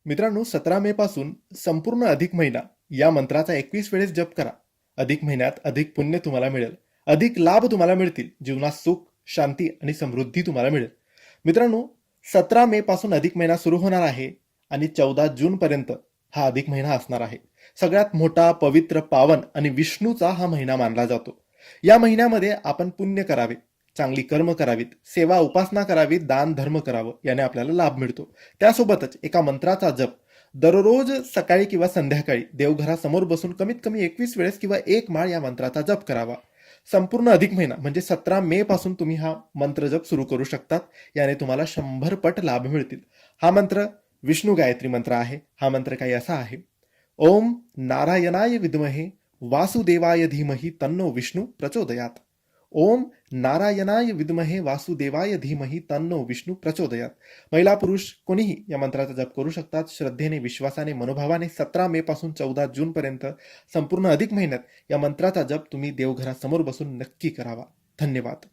मित्रांनो, 17 मे पासून संपूर्ण अधिक महिना या मंत्राचा 21 वेळेस जप करा. अधिक महिन्यात अधिक पुण्य तुम्हाला मिळेल. अधिक लाभ तुम्हाला मिळतील. जीवनात सुख, शांती आणि समृद्धी तुम्हाला मिळेल. मित्रांनो, 17 मे पासून अधिक महिना सुरू होणार आहे आणि 14 जून पर्यंत हा अधिक महिना असणार आहे. सगळ्यात मोठा, पवित्र, पावन आणि विष्णूचा हा महिना मानला जातो. या महिन्यामध्ये आपण पुण्य करावे, चांगली कर्म करावीत, सेवा उपासना करावीत, दान धर्म करावं, याने आपल्याला लाभ मिळतो. त्यासोबतच एका मंत्राचा जप दररोज सकाळी किंवा संध्याकाळी देवघरासमोर बसून कमीत कमी 21 वेळेस किंवा एक माळ या मंत्राचा जप करावा. संपूर्ण अधिक महिना म्हणजे 17 मे पासून तुम्ही हा मंत्र जप सुरू करू शकतात. याने तुम्हाला 100 पट लाभ मिळतील. हा मंत्र विष्णू गायत्री मंत्र आहे. हा मंत्र काही असा आहे: ओम नारायणाय विद्महे वासुदेवाय धीमहि तन्नो विष्णू प्रचोदयात. ओम नारायणाय विद्महे वासुदेवाय धीमहि तन्नो विष्णू प्रचोदयात. महिला पुरुष कोणीही या मंत्राचा जप करू शकतात. श्रद्धेने, विश्वासाने, मनोभावाने 17 मे पासून 14 जून पर्यंत संपूर्ण अधिक महिन्यात या मंत्राचा जप तुम्ही देवघरासमोर बसून नक्की करावा. धन्यवाद.